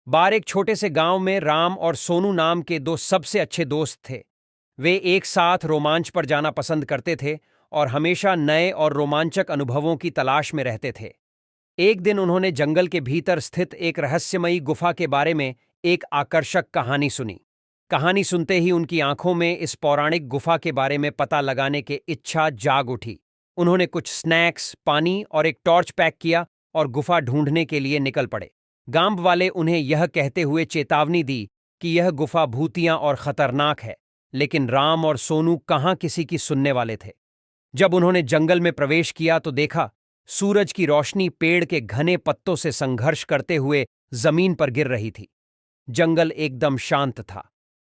बार एक छोटे से गांव में राम और सोनू नाम के दो सबसे अच्छे दोस्त थे। वे एक साथ रोमांच पर जाना पसंद करते थे और हमेशा नए और रोमांचक अनुभवों की तलाश में रहते थे। एक दिन उन्होंने जंगल के भीतर स्थित एक रहस्यमयी गुफा के बारे में एक आकर्षक कहानी सुनी। कहानी सुनते ही उनकी आंखों में इस पौराणिक गुफा के बारे में पता लगाने की इच्छा जाग उठी। उन्होंने कुछ स्नैक्स, पानी और एक टॉर्च पैक किया और गुफा ढूंढने के लिए निकल पड़े। गांव वाले उन्हें यह कहते हुए चेतावनी दी कि यह गुफा भूतिया और खतरनाक है, लेकिन राम और सोनू कहाँ किसी की सुनने वाले थे। जब उन्होंने जंगल में प्रवेश किया तो देखा सूरज की रोशनी पेड़ के घने पत्तों से संघर्ष करते हुए जमीन पर गिर रही थी। जंगल एकदम शांत था।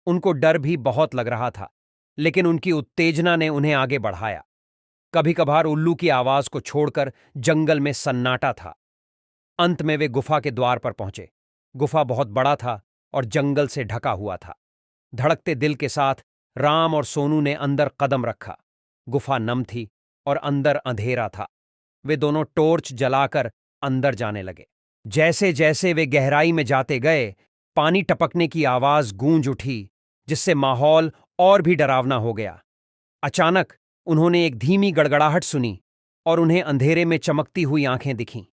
उनको डर भी बहुत लग रहा था, लेकिन उनकी उत्तेजना ने उन्हें आगे बढ़ाया। कभी कभार उल्लू की आवाज को छोड़कर जंगल में सन्नाटा था। अंत में वे गुफा के द्वार पर पहुंचे। गुफा बहुत बड़ा था और जंगल से ढका हुआ था। धड़कते दिल के साथ राम और सोनू ने अंदर कदम रखा। गुफा नम थी और अंदर अंधेरा था। वे दोनों टॉर्च जलाकर अंदर जाने लगे। जैसे जैसे वे गहराई में जाते गए, पानी टपकने की आवाज गूंज उठी, जिससे माहौल और भी डरावना हो गया। अचानक उन्होंने एक धीमी गड़गड़ाहट सुनी और उन्हें अंधेरे में चमकती हुई आंखें दिखीं।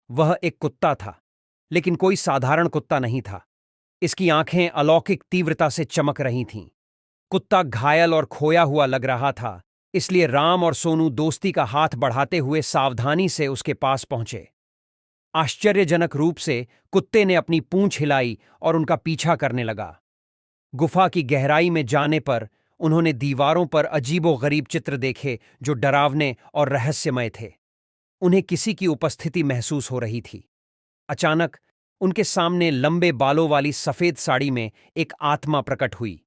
वह एक कुत्ता था, लेकिन कोई साधारण कुत्ता नहीं था। इसकी आंखें अलौकिक तीव्रता से चमक रही थीं। कुत्ता घायल और खोया हुआ लग रहा था, इसलिए राम और सोनू दोस्ती का हाथ बढ़ाते हुए सावधानी से उसके पास पहुंचे। आश्चर्यजनक रूप से कुत्ते ने अपनी पूंछ हिलाई और उनका पीछा करने लगा। गुफा की गहराई में जाने पर उन्होंने दीवारों पर अजीबोगरीब चित्र देखे जो डरावने और रहस्यमय थे। उन्हें किसी की उपस्थिति महसूस हो रही थी। अचानक उनके सामने लंबे बालों वाली सफेद साड़ी में एक आत्मा प्रकट हुई।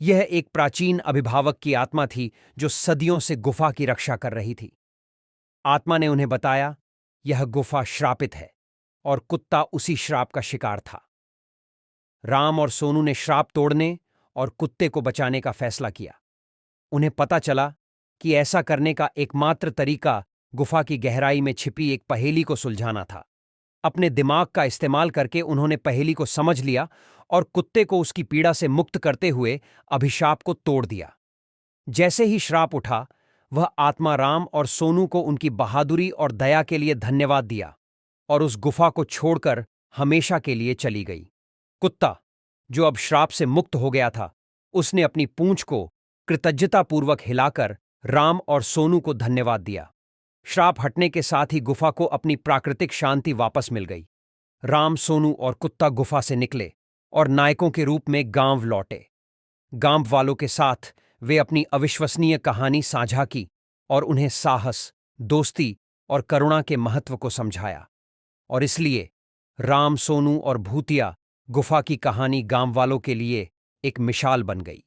यह एक प्राचीन अभिभावक की आत्मा थी जो सदियों से गुफा की रक्षा कर रही थी। आत्मा ने उन्हें बताया, यह गुफा श्रापित है और कुत्ता उसी श्राप का शिकार था। राम और सोनू ने श्राप तोड़ने और कुत्ते को बचाने का फैसला किया। उन्हें पता चला कि ऐसा करने का एकमात्र तरीका गुफा की गहराई में छिपी एक पहेली को सुलझाना था। अपने दिमाग का इस्तेमाल करके उन्होंने पहेली को समझ लिया और कुत्ते को उसकी पीड़ा से मुक्त करते हुए अभिशाप को तोड़ दिया। जैसे ही श्राप उठा, वह आत्मा राम और सोनू को उनकी बहादुरी और दया के लिए धन्यवाद दिया और उस गुफा को छोड़कर हमेशा के लिए चली गई। कुत्ता, जो अब श्राप से मुक्त हो गया था, उसने अपनी पूंछ को कृतज्ञतापूर्वक हिलाकर राम और सोनू को धन्यवाद दिया। श्राप हटने के साथ ही गुफा को अपनी प्राकृतिक शांति वापस मिल गई। राम, सोनू और कुत्ता गुफा से निकले और नायकों के रूप में गांव लौटे। गांव वालों के साथ वे अपनी अविश्वसनीय कहानी साझा की और उन्हें साहस, दोस्ती और करुणा के महत्व को समझाया। और इसलिए राम, सोनू और भूतिया गुफा की कहानी गांव वालों के लिए एक मिसाल बन गई।